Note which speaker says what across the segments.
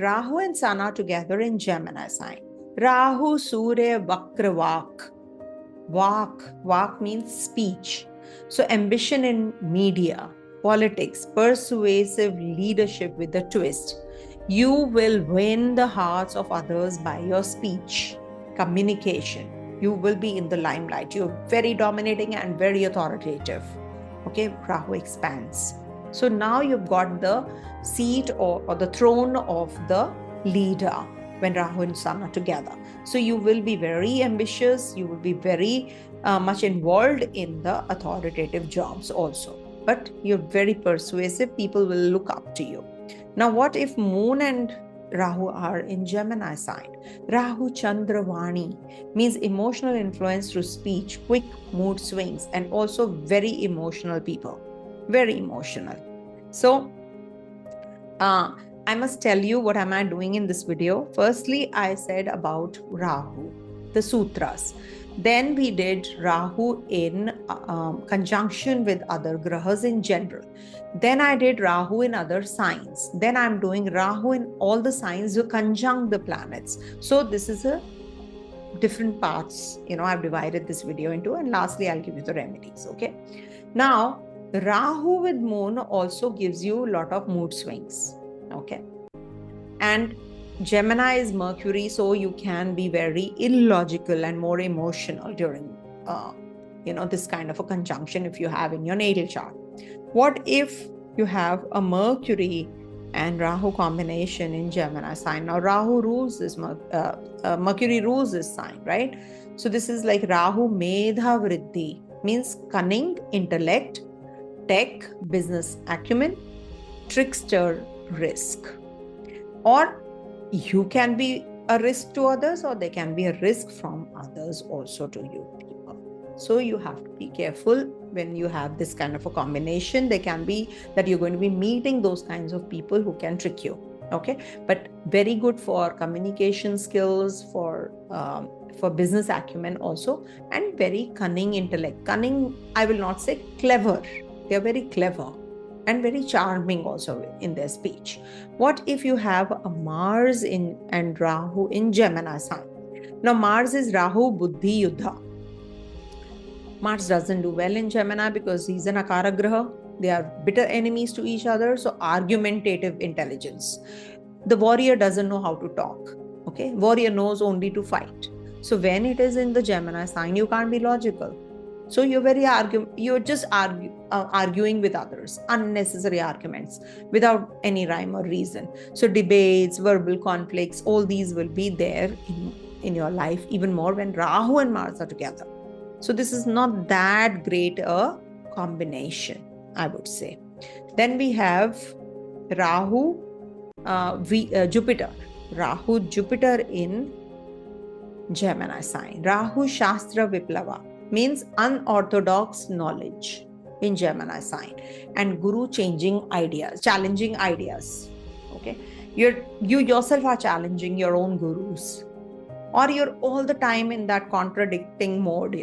Speaker 1: Rahu and Sun are together in Gemini sign. Rahu, Surya, Vakra, Vak. Vak means speech. So ambition in media, politics, persuasive leadership with a twist. You will win the hearts of others by your speech, communication. You will be in the limelight. You're very dominating and very authoritative. Okay, Rahu expands. So now you've got the seat or the throne of the leader when Rahu and Sun are together. So you will be very ambitious. You will be very much involved in the authoritative jobs also. But you're very persuasive. People will look up to you. Now, what if Moon and Rahu are in Gemini sign? Rahu Chandra Vani means emotional influence through speech, quick mood swings, and also very emotional people. Very emotional. So, I must tell you what am I doing in this video. Firstly, I said about Rahu, the sutras. Then we did Rahu in conjunction with other grahas in general. Then I did Rahu in other signs. Then I'm doing Rahu in all the signs who conjunct the planets. So this is a different parts, I've divided this video into, and lastly, I'll give you the remedies, okay? Now, Rahu with Moon also gives you a lot of mood swings, okay? And Gemini is Mercury, so you can be very illogical and more emotional during, this kind of a conjunction if you have in your natal chart. What if you have a Mercury and Rahu combination in Gemini sign? Now, Rahu rules this, Mercury rules this sign, right? So this is like Rahu Medha Vriddhi, means cunning, intellect, tech, business acumen, trickster, risk. Or you can be a risk to others, or they can be a risk from others also to you people. So you have to be careful when you have this kind of a combination. They can be that you're going to be meeting those kinds of people who can trick you. Okay, but very good for communication skills, for business acumen also, and very cunning intellect. Cunning, I will not say clever. They are very clever and very charming also in their speech. What if you have a Mars and Rahu in Gemini sign? Now Mars is Rahu Buddhi Yuddha. Mars doesn't do well in Gemini because he's an Akara Graha. They are bitter enemies to each other. So argumentative intelligence. The warrior doesn't know how to talk. Okay, warrior knows only to fight. So when it is in the Gemini sign, you can't be logical. So you're just arguing with others, unnecessary arguments without any rhyme or reason. So debates, verbal conflicts, all these will be there in your life even more when Rahu and Mars are together. So this is not that great a combination, I would say. Then we have Rahu, Jupiter. Rahu, Jupiter in Gemini sign. Rahu Shastra Viplava means unorthodox knowledge in Gemini sign, and Guru challenging ideas. Okay, you yourself are challenging your own gurus, or you're all the time in that contradicting mode.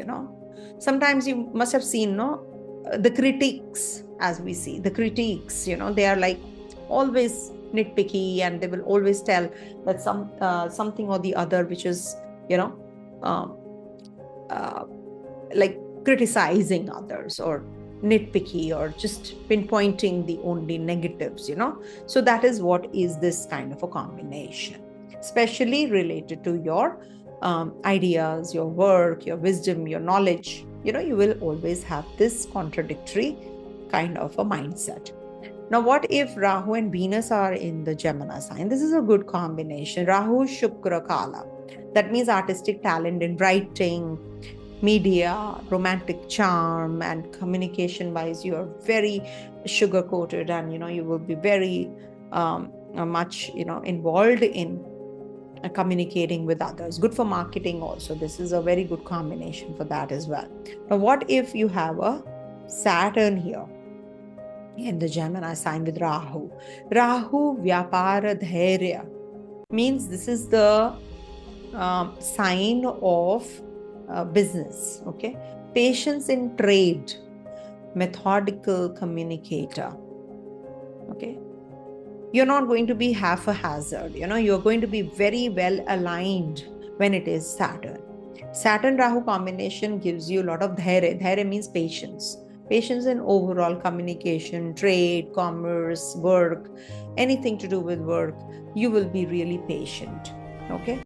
Speaker 1: Sometimes you must have seen the critics, as we see the critiques. They are like always nitpicky, and they will always tell that something or the other which is like criticizing others, or nitpicky, or just pinpointing the only negatives. So that is what is this kind of a combination, especially related to your ideas, your work, your wisdom, your knowledge. You will always have this contradictory kind of a mindset. Now, what if Rahu and Venus are in the Gemini sign? This is a good combination. Rahu Shukra Kala. That means artistic talent in writing, media, romantic charm, and communication wise, you are very sugar coated, and you will be very much involved in communicating with others. Good for marketing also. This is a very good combination for that as well. Now, what if you have a Saturn here in the Gemini sign with Rahu? Rahu Vyapara Dhairya means this is the sign of business. Okay, patience in trade, methodical communicator. Okay, You're not going to be half a hazard. You're going to be very well aligned when it is Saturn. Saturn Rahu combination gives you a lot of dhairya. Dhairya means patience. Patience in overall communication, trade, commerce, work, anything to do with work. You will be really patient. Okay.